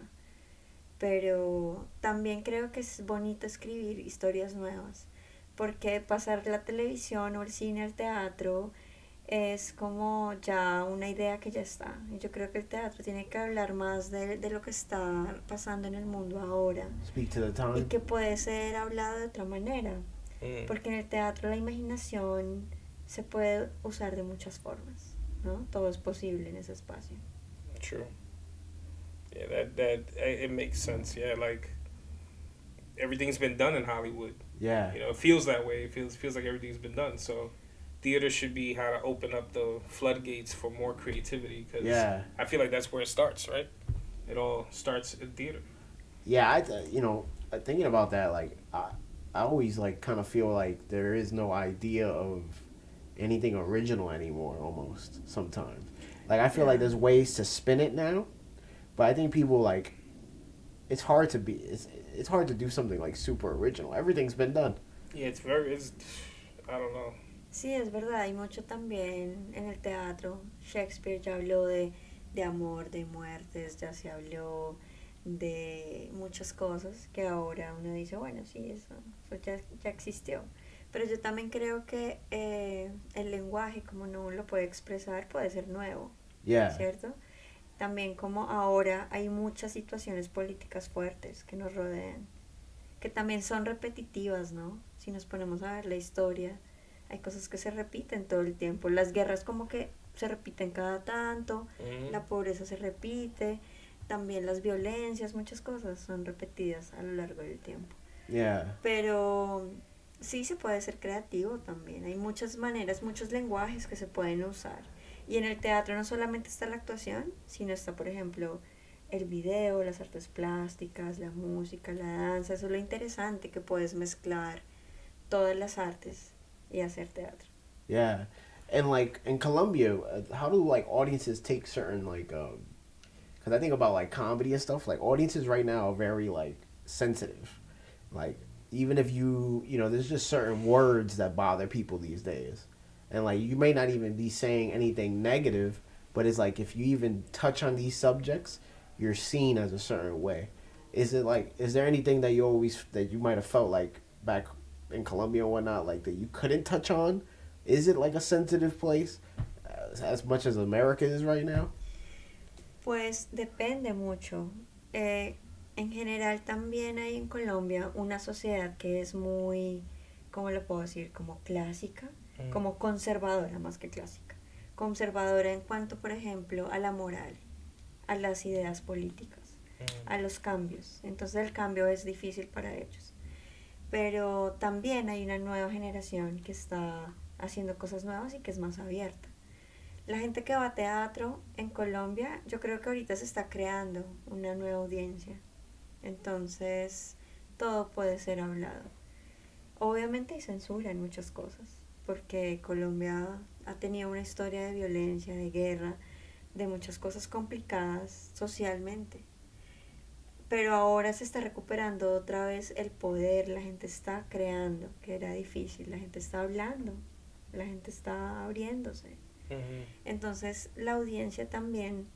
Pero también creo que es bonito escribir historias nuevas, porque pasar la televisión o el cine al teatro es como ya una idea que ya está. Y yo creo que el teatro tiene que hablar más de lo que está pasando en el mundo ahora Speak to the y time. que puede ser hablado de otra manera. Mm, Porque en el teatro la imaginación se puede usar de muchas formas, ¿no? Todo es posible en ese espacio. true. Yeah, it makes sense. Yeah, like everything's been done in Hollywood. Yeah. You know, it feels that way. It feels like everything's been done. So theater should be how to open up the floodgates for more creativity because Yeah. I feel like that's where it starts, right? It all starts in theater. Yeah, you know, thinking about that, like I always like kind of feel like there is no idea of anything original anymore. Almost sometimes, like I feel like Yeah. there's ways to spin it now, but I think people like it's hard to be it's hard to do something like super original. Everything's been done. Yeah, it's I don't know. Sí, es verdad, hay mucho también en el teatro. Shakespeare ya habló de amor, de muertes, ya se habló de muchas cosas que ahora uno dice, bueno, sí, eso ya existió. Pero yo también creo que el lenguaje, como no lo puede expresar, puede ser nuevo, Yeah, ¿cierto? También como ahora hay muchas situaciones políticas fuertes que nos rodean, que también son repetitivas, ¿no? Si nos ponemos a ver la historia, hay cosas que se repiten todo el tiempo. Las guerras como que se repiten cada tanto, Mm-hmm. la pobreza se repite, también las violencias, muchas cosas son repetidas a lo largo del tiempo. yeah, Pero sí se puede ser creativo también. Hay muchas maneras, muchos lenguajes que se pueden usar. Y en el teatro no solamente está la actuación, sino está, por ejemplo, el video, las artes plásticas, la música, la danza. Eso es lo interesante, que puedes mezclar todas las artes y hacer teatro. yeah. And like in Colombia, how do like audiences take certain like because I think about like comedy and stuff. Like audiences right now are very like sensitive. Like even if you know, there's just certain words that bother people these days, and like you may not even be saying anything negative, but it's like if you even touch on these subjects, you're seen as a certain way. Is there anything that you might have felt like back in Colombia and whatnot, like that you couldn't touch on? Is it like a sensitive place as much as America is right now? Pues depende mucho. En general también hay en Colombia una sociedad que es muy, ¿cómo lo puedo decir? Como clásica, como conservadora más que clásica. Conservadora en cuanto, por ejemplo, a la moral, a las ideas políticas, a los cambios. Entonces el cambio es difícil para ellos. Pero también hay una nueva generación que está haciendo cosas nuevas y que es más abierta. La gente que va a teatro en Colombia, yo creo que ahorita se está creando una nueva audiencia. Entonces, todo puede ser hablado. Obviamente hay censura en muchas cosas, porque Colombia ha tenido una historia de violencia, de guerra, de muchas cosas complicadas socialmente. Pero ahora se está recuperando otra vez el poder, la gente está creando, que era difícil, la gente está hablando, la gente está abriéndose. Mm-hmm. Entonces la audiencia también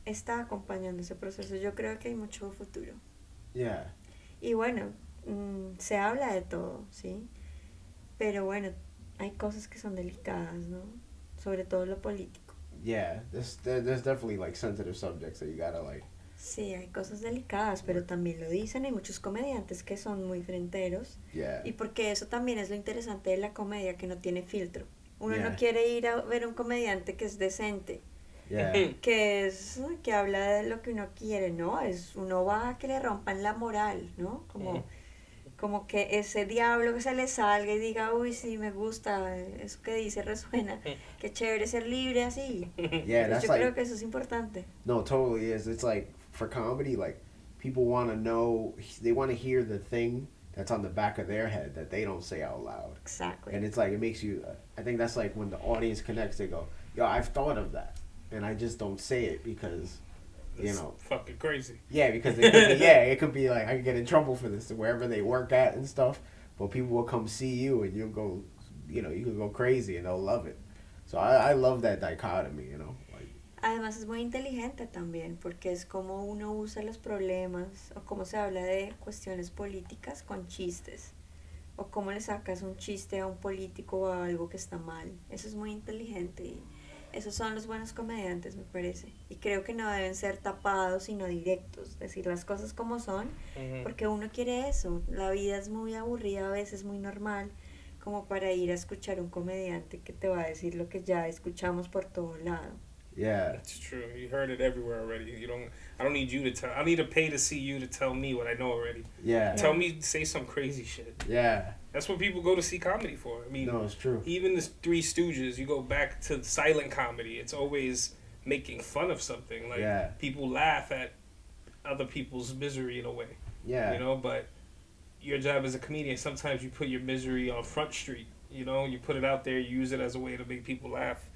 está acompañando ese proceso. Yo creo que hay mucho futuro. Yeah. Y bueno, se habla de todo, ¿sí? Pero bueno, hay cosas que son delicadas, ¿no? Sobre todo lo político. Yeah, there's definitely like sensitive subjects that you gotta like. Sí, hay cosas delicadas, pero también lo dicen. Hay muchos comediantes que son muy fronteros. Yeah. Y porque eso también es lo interesante de la comedia, que no tiene filtro. Uno Yeah. no quiere ir a ver un comediante que es decente, Yeah. que habla de lo que uno quiere, ¿no? Uno va a que le rompan la moral, ¿no? Como que ese diablo que se le salga y diga, uy, sí, me gusta, eso que dice resuena, qué chévere ser libre así. Yeah, Entonces that's yo creo like que eso es importante. no, totally is. It's like for comedy, like people want to know, they want to hear the thing that's on the back of their head that they don't say out loud. Exactly. And it's like it makes you. I think that's like when the audience connects. They go, "Yo, I've thought of that, and I just don't say it because, you That's know, fucking crazy. yeah, because it could be, yeah, it could be like I could get in trouble for this wherever they work at and stuff. But people will come see you, and you'll go, you know, you can go crazy, and they'll love it. So I love that dichotomy, you know, like. Además es muy inteligente también, porque es como uno usa los problemas o cómo se habla de cuestiones políticas con chistes. o cómo le sacas un chiste a un político o a algo que está mal. Eso es muy inteligente y esos son los buenos comediantes, me parece. Y creo que no deben ser tapados, sino directos, decir las cosas como son, Mhm. porque uno quiere eso. La vida es muy aburrida, a veces muy normal, como para ir a escuchar un comediante que te va a decir lo que ya escuchamos por todo lado. Yeah. It's true. You heard it everywhere already. You don't. I don't need you to tell. I need to pay to see you to tell me what I know already. Yeah. Tell Yeah. me, say some crazy shit. Yeah. That's what people go to see comedy for. I mean, No, it's true. even the Three Stooges. You go back to silent comedy. It's always making fun of something. Like Yeah. people laugh at other people's misery in a way. Yeah. You know, but your job as a comedian, sometimes you put your misery on Front Street. You know, you put it out there, you use it as a way to make people laugh.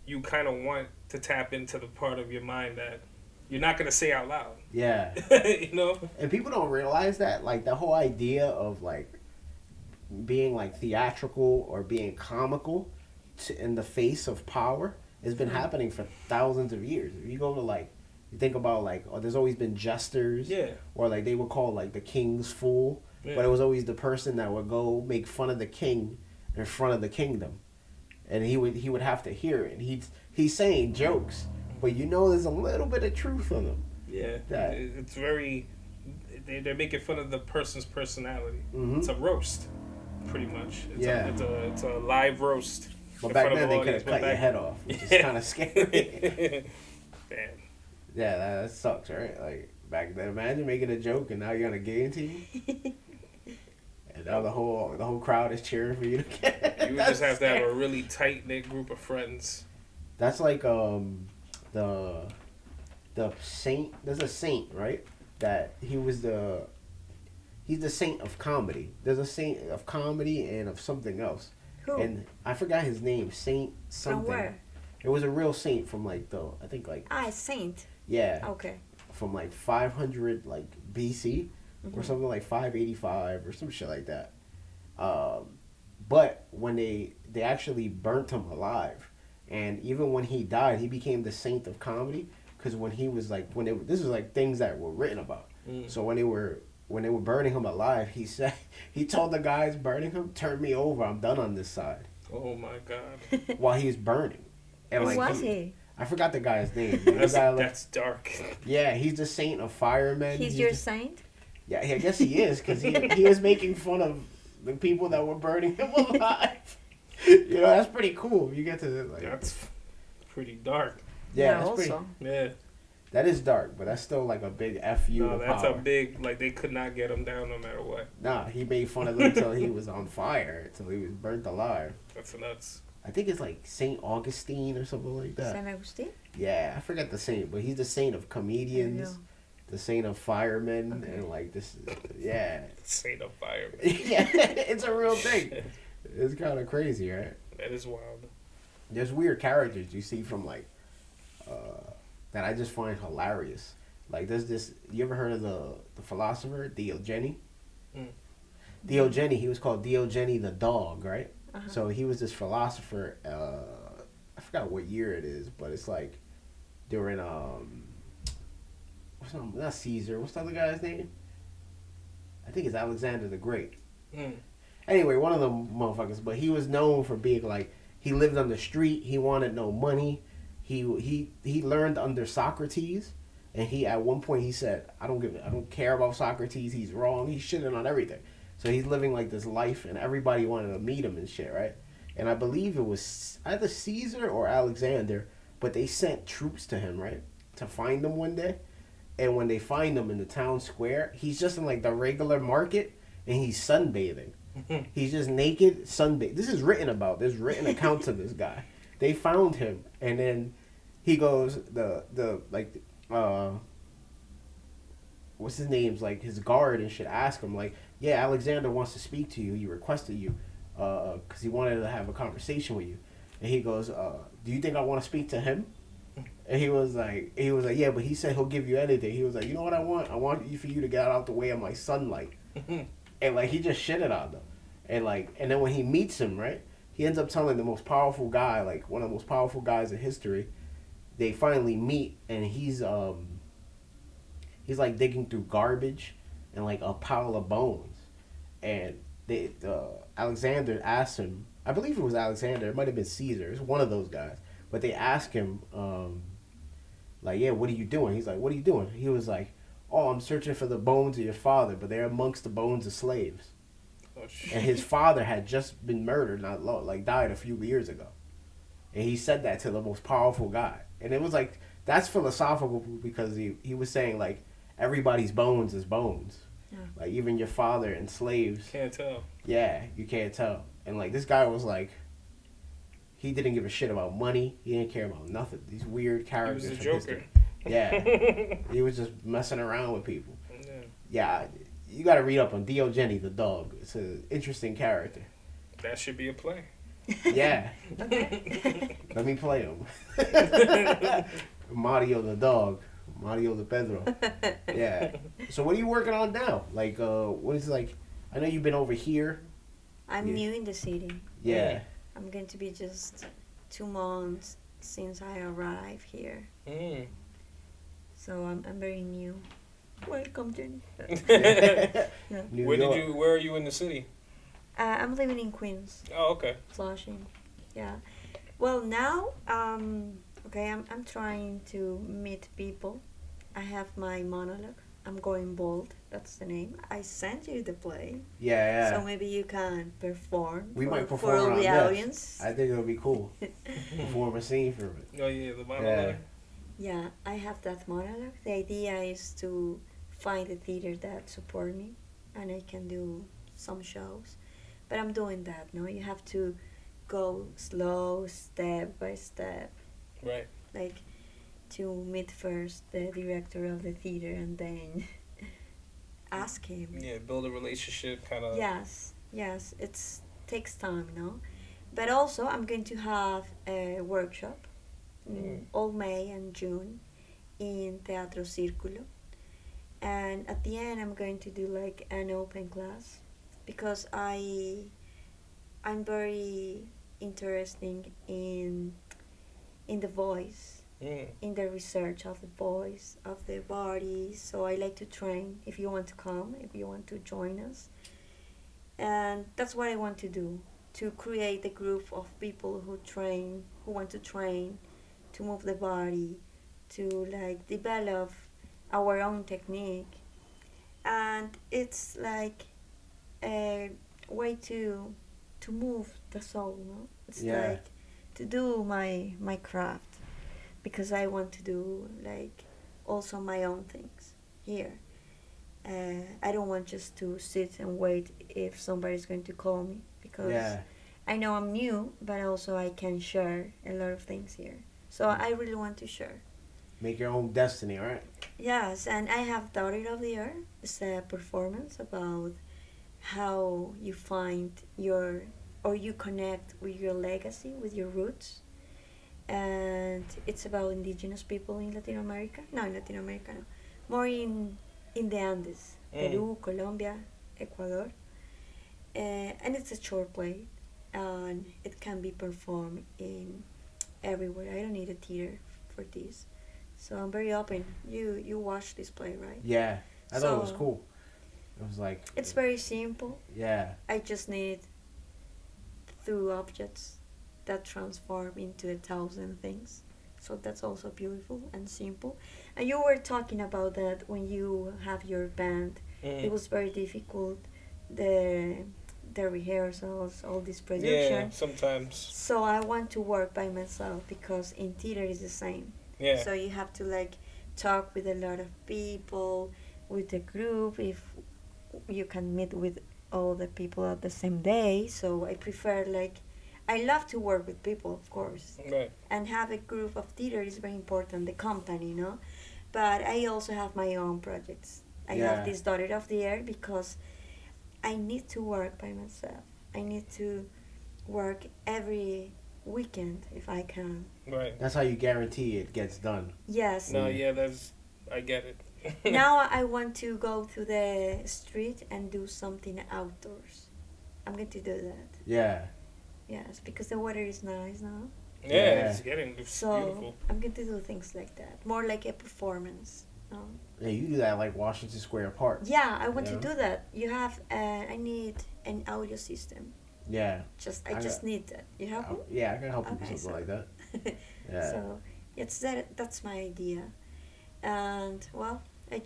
You kind of want to tap into the part of your mind that you're not going to say out loud. Yeah. You know? And people don't realize that, like, the whole idea of, like, being, like, theatrical or being comical in the face of power has been happening for thousands of years. If you go to, like, you think about, like, oh, there's always been jesters. Yeah. Or, like, they would call, like, the king's fool. Yeah. But it was always the person that would go make fun of the king in front of the kingdom. And he would have to hear it. He's saying jokes, but you know there's a little bit of truth in them. Yeah. That- It's very. They're making fun of the person's personality. Mhm. It's a roast, pretty much. Yeah. It's a live roast. But in back front of then an they could audience, have but cut your back- head off, which is kind of scary. Damn. Yeah, that sucks, right? Like back then, imagine making a joke and now you're on a guillotine, and now the whole crowd is cheering for you to get. You would just have to have a really tight knit group of friends. That's like the saint. There's a saint, right? That he's the saint of comedy. There's a saint of comedy and of something else. Who? And I forgot his name. Saint something. From where? It was a real saint from like I think like Ah, Saint. yeah, Okay. from like 500 like BC or Mhm. something like 585 or some shit like that. But when they actually burnt him alive, and even when he died, he became the saint of comedy because when he was like this was like things that were written about. Mm. So when they were burning him alive, he said he told the guys burning him, "Turn me over, I'm done on this side." Oh my god. While he was burning. And Who like was he? I forgot the guy's name. but the guy, like- That's dark. yeah, he's the saint of firemen. He's your the- saint? Yeah, I guess he is because he was making fun of the people that were burning him alive. You know, that's pretty cool. You get to like, That's pretty dark. yeah, that's pretty. Yeah. That is dark, but that's still like a big fu No, to that's power. a big, like, they could not get him down no matter what. Nah, he made fun of him until he was on fire, until he was burnt alive. That's nuts. I think it's like Saint Augustine or something like that. San Agustin? Yeah, I forget the saint, but he's the saint of comedians, the saint of firemen, Okay. and like this. Yeah, Saint of fire. yeah, it's a real thing. It's kind of crazy, right? That is wild. There's weird characters you see from like that I just find hilarious. Like there's this. You ever heard of the philosopher Diogenes? Mm. Diogenes. He was called Diogenes the dog, right? Uh-huh. So he was this philosopher. I forgot what year it is, but it's like during not Caesar. What's the other guy's name? I think it's Alexander the Great. Mm. Anyway, one of them motherfuckers, but he was known for being like he lived on the street. He wanted no money. He learned under Socrates, and he at one point he said, I don't care about Socrates. He's wrong. He's shitting on everything. So he's living like this life, and everybody wanted to meet him and shit, right? And I believe it was either Caesar or Alexander, but they sent troops to him, right, to find him one day. And when they find him in the town square, he's just in like the regular market, and he's sunbathing. He's just naked, sunbathing. This is written about. There's written accounts of this guy. They found him, and then he goes what's his name's like his guard and shit ask him like, yeah, Alexander wants to speak to you. He requested you because he wanted to have a conversation with you. And he goes, do you think I want to speak to him? And he was like, yeah, but he said he'll give you anything. He was like, you know what I want? I want you for you to get out the way of my sunlight. And like he just shitted on them. And then when he meets him, right, he ends up telling the most powerful guy, like one of the most powerful guys in history. They finally meet, and he's like digging through garbage and like a pile of bones, and Alexander asked him. I believe it was Alexander. It might have been Caesar. It was one of those guys. But they asked him, like, yeah, what are you doing? He's like, what are you doing? He was like, oh, I'm searching for the bones of your father, but they're amongst the bones of slaves. Oh, And his father had just been murdered, not long, like died a few years ago. And he said that to the most powerful guy. And it was like, that's philosophical because he was saying, like, everybody's bones is bones. Yeah. Like, even your father and slaves. Can't tell. Yeah, you can't tell. And, like, this guy was like, he didn't give a shit about money. He didn't care about nothing. These weird He characters. was a from joker. history. Yeah. He was just messing around with people. Yeah. Yeah, you got to read up on Diogenes the dog. It's an interesting character. That should be a play. Yeah. Let me play him. Mario the dog. Mario the Pedro. Yeah. So what are you working on now? Like, what is like? I know you've been over here. I'm Yeah. new in the city. Yeah. I'm going to be just 2 months since I arrived here. Mm. So I'm very new. Welcome, Jenny. New Where York. did you? Where are you in the city? I'm living in Queens, Oh, okay. Flushing. Yeah. Well, now, okay, I'm trying to meet people. I have my monologue. I'm going bold. That's the name. I sent you the play. Yeah, So yeah. maybe you can perform. We might for perform all on the this. audience. I think it'll be cool. Perform a scene from it. Oh yeah, the Yeah. monologue. Yeah, I have that monologue. The idea is to find a theater that support me, and I can do some shows. But I'm doing that. No, you have to go slow, step by step, Right. like to meet first the director of the theater and then ask him. Yeah, build a relationship, kind of. Yes, it's takes time, no. But also, I'm going to have a workshop all May and June in Teatro Círculo. And at the end, I'm going to do like an open class because I'm very interested in the voice, Mm. in the research of the voice, of the body. So I like to train. If you want to come, if you want to join us, and that's what I want to do, to create a group of people who want to train, to move the body, to like develop our own technique, and it's like a way to move the soul. No, it's Yeah. like to do my craft because I want to do like also my own things here. I don't want just to sit and wait if somebody's going to call me because Yeah. I know I'm new, but also I can share a lot of things here. So I really want to share. Make your own destiny, all right? Yes, and I have Daughter of the Earth. It's a performance about how you find your or you connect with your legacy, with your roots. And it's about indigenous people in Latin America. No, in Latin America, no. More in the Andes, Peru, Colombia, Ecuador. And it's a short play, and it can be performed in everywhere. I don't need a theater for this, so I'm very open. You watched this play, right? Yeah. I thought it was So- cool. It was like, It's very simple. yeah. I just need through objects that transform into 1,000 things. So that's also beautiful and simple. And you were talking about that when you have your band. It was very difficult. The rehearsals, all this production. Yeah, sometimes. So I want to work by myself because in theater is the same. Yeah. So you have to like talk with a lot of people, with the group. If you can meet with all the people at the same day, so I prefer like I love to work with people, of course, Right. and have a group of theater is very important. The company, no, but I also have my own projects. I Yeah. have this Daughter of the Air because I need to work by myself. I need to work every weekend if I can. Right. That's how you guarantee it gets done. Yes. No, yeah, I get it. Now I want to go to the street and do something outdoors. I'm going to do that. Yeah. Yes, because the weather is nice now. Yeah, Yeah. it's So beautiful. I'm going to do things like that. More like a performance. No. Yeah, you do that like Washington Square Park. Yeah, I want Yeah. to do that. You have. I need an audio system. Yeah. I I just got- need that. You have one? Yeah, I can help you with Okay, something so- like that. Yeah. So it's that. That's my idea, and well, I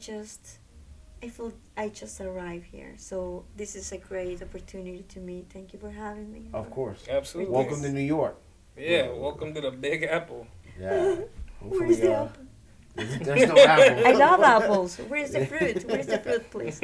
feel I just arrived here. So this is a great opportunity to meet. Thank you for having me. Of course. Absolutely. Welcome to New York. Yeah, welcome to the Big Apple. Yeah. Where's the Hopefully, apple? there's no apple. I love apples. Where's the fruit? Where's the fruit, please?